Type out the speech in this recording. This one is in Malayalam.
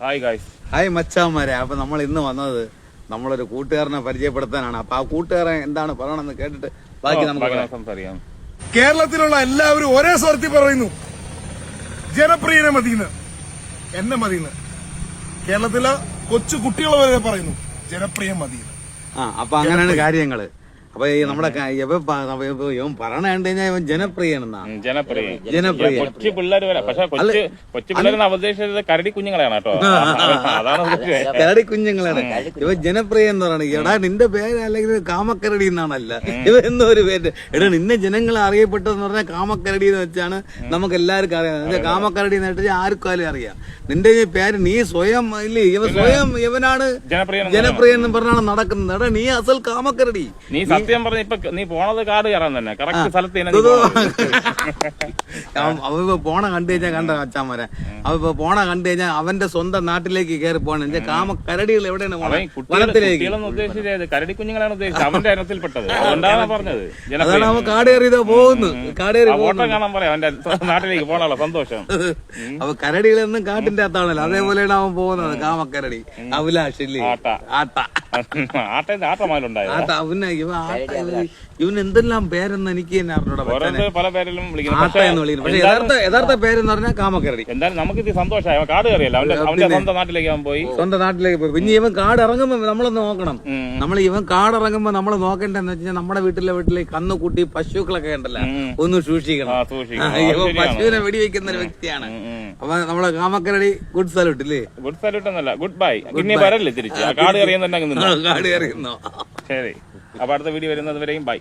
Hi guys. ഹായ് മച്ചാന്മാരെ. അപ്പൊ നമ്മൾ ഇന്ന് വന്നത് നമ്മളൊരു കൂട്ടുകാരനെ പരിചയപ്പെടുത്താനാണ്. അപ്പൊ ആ കൂട്ടുകാരൻ എന്താണ് പറയണമെന്ന് കേട്ടിട്ട് ബാക്കി നമുക്ക് സംസാരിക്കാം. കേരളത്തിലുള്ള എല്ലാവരും ഒരേ സ്വരത്തിൽ പറയുന്നു, ജനപ്രിയനെ മതിന്ന്, എന്നെ മതിന്ന്. കേരളത്തിലെ കൊച്ചു കുട്ടികൾ വരെ പറയുന്നു ജനപ്രിയം മതിന്ന്. അപ്പൊ അങ്ങനെയാണ് കാര്യങ്ങള്. അപ്പൊ ഈ നമ്മുടെ ഇവൻ പറയണ കണ്ടു കഴിഞ്ഞാൽ ഇവൻ ജനപ്രിയനെന്നാണ്. ജനപ്രിയ കൊച്ചു പിള്ളേര് വരെ. പക്ഷെ കൊച്ചു പിള്ളേരെന്ന് അവതരിച്ചത് കരടി കുഞ്ഞുങ്ങളെയാണ് കേട്ടോ. അതാണ് കരടി കുഞ്ഞുങ്ങളാണ്. ഇവ ജനപ്രിയ എന്ന് പറയുന്നത്. എടാ നിന്റെ പേര് അല്ലെങ്കിൽ കാമക്കരടി എന്നാണല്ല, ഇവ എന്തോ ഒരു പേര്. എടാ നിന്നെ ജനങ്ങൾ അറിയപ്പെട്ടതെന്ന് പറഞ്ഞാൽ കാമക്കരടി എന്ന് വെച്ചാണ് നമുക്ക് എല്ലാവർക്കും അറിയാം. കാമക്കരടി എന്ന് വെച്ചാൽ ആർക്കും അറിയാം. നിന്റെ പേര് നീ സ്വയം ഇല്ലേ, ഇവനാണ് ജനപ്രിയ എന്ന് പറഞ്ഞാണ് നടക്കുന്നത്. എടാ നീ അസൽ കാമക്കരടി. നീ സത്യം പറഞ്ഞ ഇപ്പൊ നീ പോണത് കാട് കയറാൻ തന്നെ കറക്റ്റ് സ്ഥലത്ത്. അവ പോണ കണ്ടു കഴിഞ്ഞാൽ കണ്ട അച്ഛാമരെ, അവ പോണ കണ്ടു കഴിഞ്ഞാൽ അവന്റെ സ്വന്തം നാട്ടിലേക്ക് കയറി പോകണം. കാമക്കരടികൾ എവിടെയാണ്? വനത്തിലേക്ക്. ഉദ്ദേശിച്ചത് കരടി കുഞ്ഞുങ്ങളാണ് ഉദ്ദേശിച്ചത്. അവന്റെ ഇനത്തിൽപ്പെട്ടത്. അതുകൊണ്ടാണ് പറഞ്ഞത്. അതാണ് അവൻ കാട് കയറിയതാ പോകുന്നു. കാട് കയറി ഓട്ടം കാണാൻ പറയാം അവന്റെ നാട്ടിലേക്ക് പോകാനുള്ള സന്തോഷം. അപ്പൊ കരടികളൊന്നും കാട്ടിന്റെ അകത്താണല്ലോ, അതേപോലെയാണ് അവൻ പോകുന്നത്. കാമക്കരടി അഭിലാഷ് ഇല്ലേ, ആട്ട. ഇവന് എന്തെല്ലാം പേരെന്ന് എനിക്ക് തന്നെ അറിഞ്ഞൂടാ. പല പേരിലും ആട്ട എന്ന് വിളിക്കുന്നു. പക്ഷെ യഥാർത്ഥ പേരെന്ന് പറഞ്ഞാൽ കാമക്കരടി. എന്തായാലും നമുക്ക് ഇത് സന്തോഷമായി. കാട് കയറിയല്ല, അവന്റെ സ്വന്തം നാട്ടിലേക്ക് അവൻ പോയി. സ്വന്തം നാട്ടിലേക്ക് പോയി. പിന്നെ ഇവൻ കാട് ഇറങ്ങുമ്പോ നമ്മളൊന്ന് നോക്കണം. ഇവൻ കാട് ഇറങ്ങുമ്പോ നമ്മൾ നോക്കേണ്ടതെന്ന് വെച്ചാൽ നമ്മുടെ വീട്ടിലെ കന്നുകൂട്ടി പശുക്കളൊക്കെ ഉണ്ടല്ലോ, ഒന്ന് സൂക്ഷിക്കണം. പശുവിനെ വെടിവെക്കുന്ന ഒരു വ്യക്തിയാണ്. അപ്പൊ നമ്മളെ കാമക്കരടി ഗുഡ് സല്യൂട്ട് ഇല്ലേ? ഗുഡ് സല്യൂട്ട് എന്നല്ല, ഗുഡ് ബൈ. ഇനി വരല്ലേ തിരിച്ച്. കാട് കയറിയെന്നുണ്ടെങ്കിൽ കാട് കയറിയുന്നോ? ശരി. അപ്പൊ അടുത്ത വീഡിയോ വരുന്നത് വരെയും ബൈ.